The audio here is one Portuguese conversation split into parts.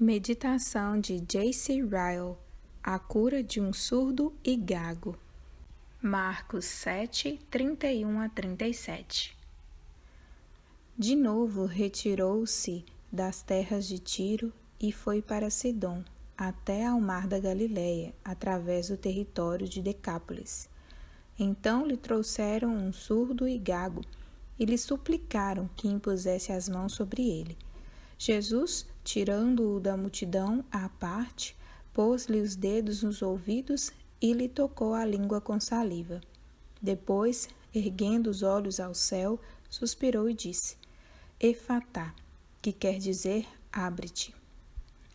Meditação de J.C. Ryle. A cura de um surdo e gago. Marcos 7, 31 a 37. De novo retirou-se das terras de Tiro e foi para Sidom, até ao mar da Galileia, através do território de Decápolis. Então lhe trouxeram um surdo e gago, e lhe suplicaram que impusesse as mãos sobre ele. Jesus, tirando-o da multidão à parte, pôs-lhe os dedos nos ouvidos e lhe tocou a língua com saliva. Depois, erguendo os olhos ao céu, suspirou e disse: Efatá, que quer dizer, abre-te.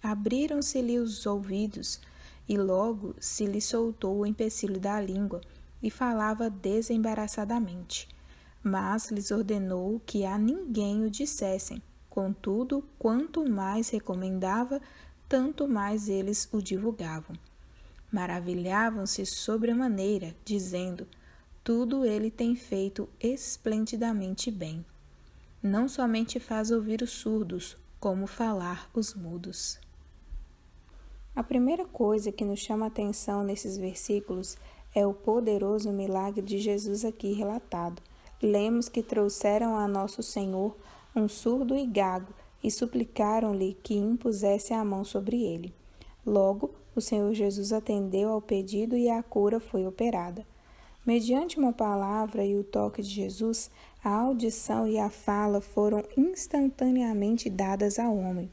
Abriram-se-lhe os ouvidos, e logo se lhe soltou o empecilho da língua, e falava desembaraçadamente. Mas lhes ordenou que a ninguém o dissessem. Contudo, quanto mais recomendava, tanto mais eles o divulgavam. Maravilhavam-se sobremaneira, dizendo: tudo ele tem feito esplendidamente bem. Não somente faz ouvir os surdos, como falar os mudos. A primeira coisa que nos chama a atenção nesses versículos é o poderoso milagre de Jesus aqui relatado. Lemos que trouxeram a nosso Senhor um surdo e gago e suplicaram-lhe que impusesse a mão sobre ele. Logo, o Senhor Jesus atendeu ao pedido e a cura foi operada. Mediante uma palavra e o toque de Jesus, a audição e a fala foram instantaneamente dadas ao homem.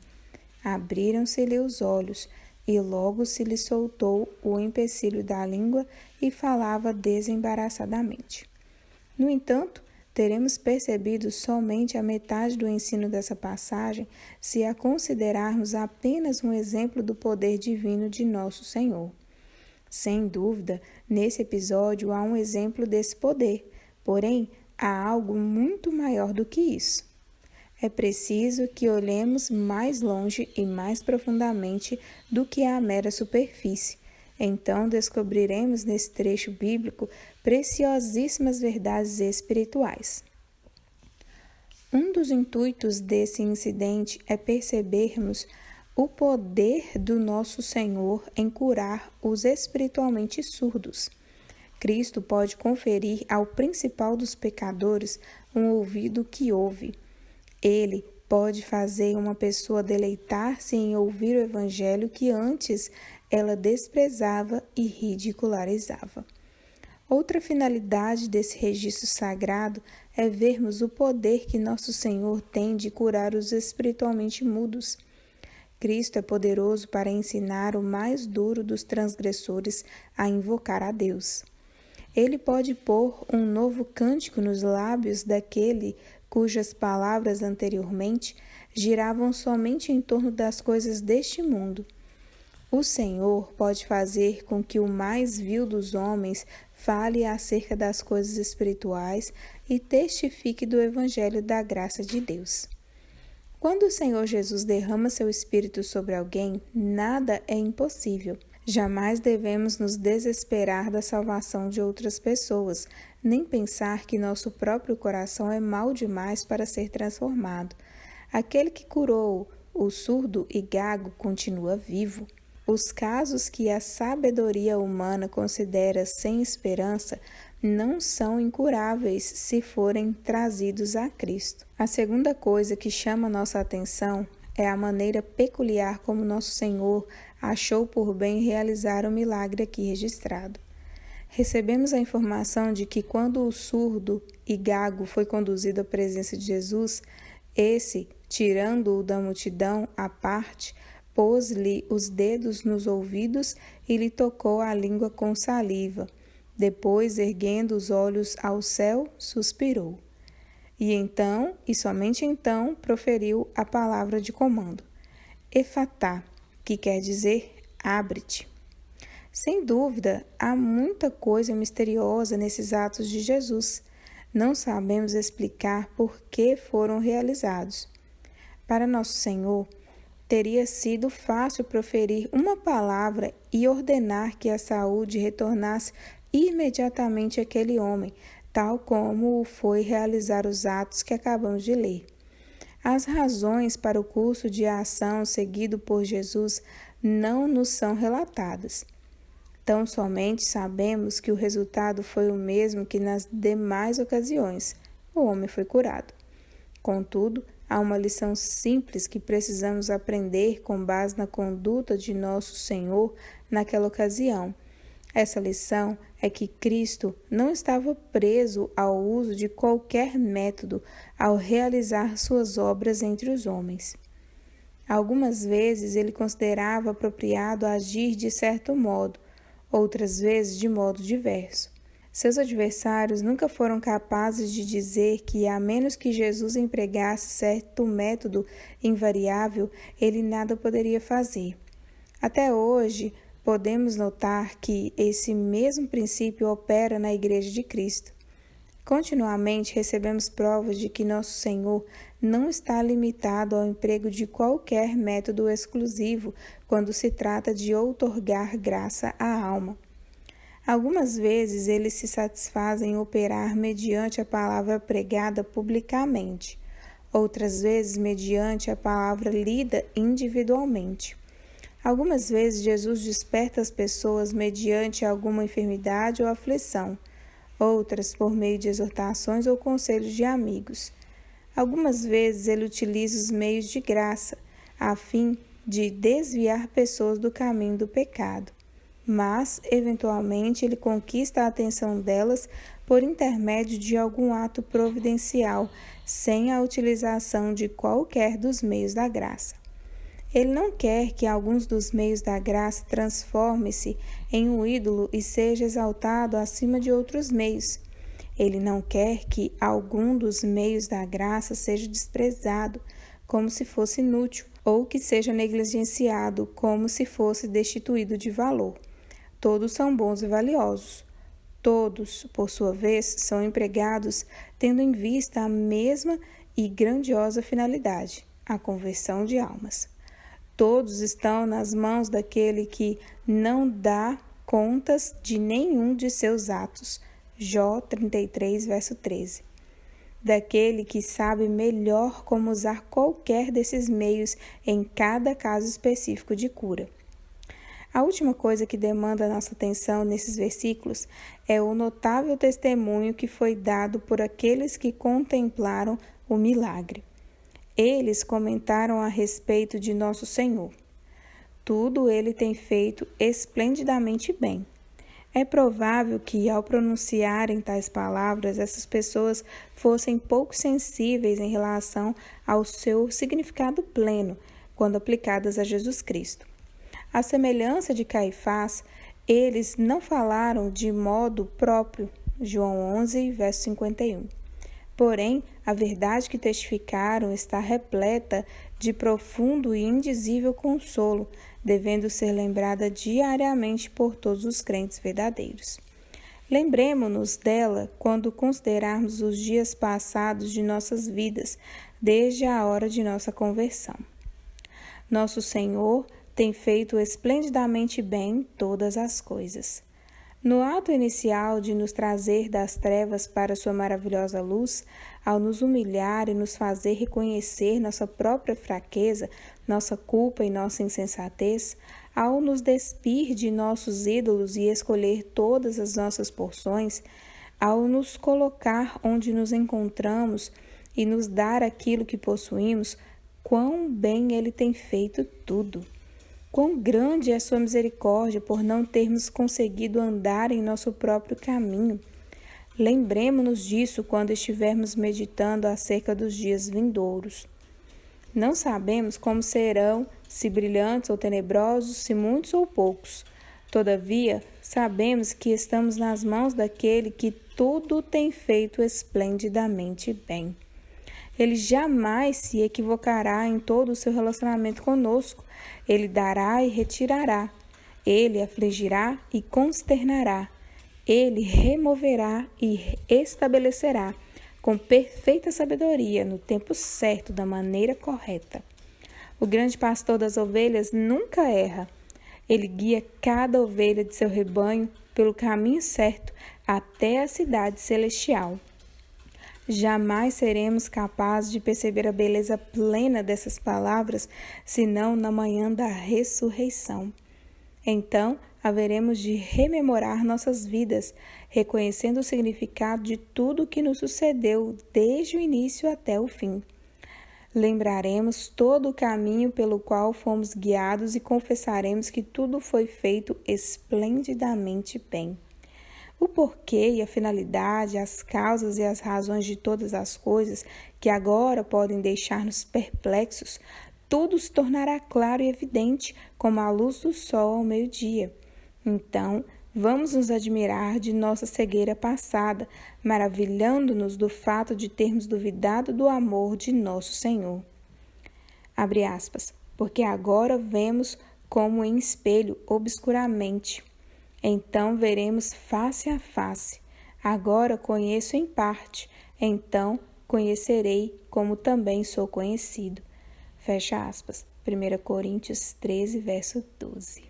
Abriram-se-lhe os olhos e logo se lhe soltou o empecilho da língua e falava desembaraçadamente. No entanto, teremos percebido somente a metade do ensino dessa passagem se a considerarmos apenas um exemplo do poder divino de nosso Senhor. Sem dúvida, nesse episódio há um exemplo desse poder, porém, há algo muito maior do que isso. É preciso que olhemos mais longe e mais profundamente do que a mera superfície. Então descobriremos nesse trecho bíblico preciosíssimas verdades espirituais. Um dos intuitos desse incidente é percebermos o poder do nosso Senhor em curar os espiritualmente surdos. Cristo pode conferir ao principal dos pecadores um ouvido que ouve. Ele pode fazer uma pessoa deleitar-se em ouvir o Evangelho que antes ela desprezava e ridicularizava. Outra finalidade desse registro sagrado é vermos o poder que nosso Senhor tem de curar os espiritualmente mudos. Cristo é poderoso para ensinar o mais duro dos transgressores a invocar a Deus. Ele pode pôr um novo cântico nos lábios daquele cujas palavras anteriormente giravam somente em torno das coisas deste mundo. O Senhor pode fazer com que o mais vil dos homens fale acerca das coisas espirituais e testifique do Evangelho da graça de Deus. Quando o Senhor Jesus derrama seu Espírito sobre alguém, nada é impossível. Jamais devemos nos desesperar da salvação de outras pessoas, nem pensar que nosso próprio coração é mau demais para ser transformado. Aquele que curou o surdo e gago continua vivo. Os casos que a sabedoria humana considera sem esperança não são incuráveis se forem trazidos a Cristo. A segunda coisa que chama nossa atenção é a maneira peculiar como nosso Senhor achou por bem realizar o milagre aqui registrado. Recebemos a informação de que quando o surdo e gago foi conduzido à presença de Jesus, esse, tirando-o da multidão à parte, pôs-lhe os dedos nos ouvidos e lhe tocou a língua com saliva. Depois, erguendo os olhos ao céu, suspirou. E então, e somente então, proferiu a palavra de comando: Efatá, que quer dizer abre-te. Sem dúvida, há muita coisa misteriosa nesses atos de Jesus. Não sabemos explicar por que foram realizados. Para nosso Senhor, teria sido fácil proferir uma palavra e ordenar que a saúde retornasse imediatamente àquele homem, tal como foi realizar os atos que acabamos de ler. As razões para o curso de ação seguido por Jesus não nos são relatadas. Tão somente sabemos que o resultado foi o mesmo que nas demais ocasiões: o homem foi curado. Contudo, há uma lição simples que precisamos aprender com base na conduta de nosso Senhor naquela ocasião. Essa lição é que Cristo não estava preso ao uso de qualquer método ao realizar suas obras entre os homens. Algumas vezes ele considerava apropriado agir de certo modo, outras vezes de modo diverso. Seus adversários nunca foram capazes de dizer que, a menos que Jesus empregasse certo método invariável, ele nada poderia fazer. Até hoje, podemos notar que esse mesmo princípio opera na Igreja de Cristo. Continuamente recebemos provas de que nosso Senhor não está limitado ao emprego de qualquer método exclusivo quando se trata de outorgar graça à alma. Algumas vezes ele se satisfaz em operar mediante a palavra pregada publicamente, outras vezes mediante a palavra lida individualmente. Algumas vezes Jesus desperta as pessoas mediante alguma enfermidade ou aflição, outras por meio de exortações ou conselhos de amigos. Algumas vezes ele utiliza os meios de graça, a fim de desviar pessoas do caminho do pecado. Mas, eventualmente, ele conquista a atenção delas por intermédio de algum ato providencial, sem a utilização de qualquer dos meios da graça. Ele não quer que alguns dos meios da graça transforme-se em um ídolo e seja exaltado acima de outros meios. Ele não quer que algum dos meios da graça seja desprezado, como se fosse inútil, ou que seja negligenciado, como se fosse destituído de valor. Todos são bons e valiosos. Todos, por sua vez, são empregados tendo em vista a mesma e grandiosa finalidade, a conversão de almas. Todos estão nas mãos daquele que não dá contas de nenhum de seus atos. Jó 33, verso 13. Daquele que sabe melhor como usar qualquer desses meios em cada caso específico de cura. A última coisa que demanda nossa atenção nesses versículos é o notável testemunho que foi dado por aqueles que contemplaram o milagre. Eles comentaram a respeito de nosso Senhor. Tudo ele tem feito esplendidamente bem. É provável que, ao pronunciarem tais palavras, essas pessoas fossem pouco sensíveis em relação ao seu significado pleno, quando aplicadas a Jesus Cristo. À semelhança de Caifás, eles não falaram de modo próprio, João 11, verso 51. Porém, a verdade que testificaram está repleta de profundo e indizível consolo, devendo ser lembrada diariamente por todos os crentes verdadeiros. Lembremo-nos dela quando considerarmos os dias passados de nossas vidas, desde a hora de nossa conversão. Nosso Senhor tem feito esplendidamente bem todas as coisas. No ato inicial de nos trazer das trevas para sua maravilhosa luz, ao nos humilhar e nos fazer reconhecer nossa própria fraqueza, nossa culpa e nossa insensatez, ao nos despir de nossos ídolos e escolher todas as nossas porções, ao nos colocar onde nos encontramos e nos dar aquilo que possuímos, quão bem Ele tem feito tudo! Quão grande é a sua misericórdia por não termos conseguido andar em nosso próprio caminho. Lembremo-nos disso quando estivermos meditando acerca dos dias vindouros. Não sabemos como serão, se brilhantes ou tenebrosos, se muitos ou poucos. Todavia, sabemos que estamos nas mãos daquele que tudo tem feito esplendidamente bem. Ele jamais se equivocará em todo o seu relacionamento conosco. Ele dará e retirará. Ele afligirá e consternará. Ele removerá e estabelecerá com perfeita sabedoria, no tempo certo, da maneira correta. O grande pastor das ovelhas nunca erra. Ele guia cada ovelha de seu rebanho pelo caminho certo até a cidade celestial. Jamais seremos capazes de perceber a beleza plena dessas palavras, senão na manhã da ressurreição. Então, haveremos de rememorar nossas vidas, reconhecendo o significado de tudo o que nos sucedeu desde o início até o fim. Lembraremos todo o caminho pelo qual fomos guiados e confessaremos que tudo foi feito esplendidamente bem. O porquê e a finalidade, as causas e as razões de todas as coisas que agora podem deixar-nos perplexos, tudo se tornará claro e evidente como a luz do sol ao meio-dia. Então, vamos nos admirar de nossa cegueira passada, maravilhando-nos do fato de termos duvidado do amor de nosso Senhor. Abre aspas, porque agora vemos como em espelho, obscuramente. Então veremos face a face. Agora conheço em parte, então conhecerei como também sou conhecido. Fecha aspas. 1 Coríntios 13, verso 12.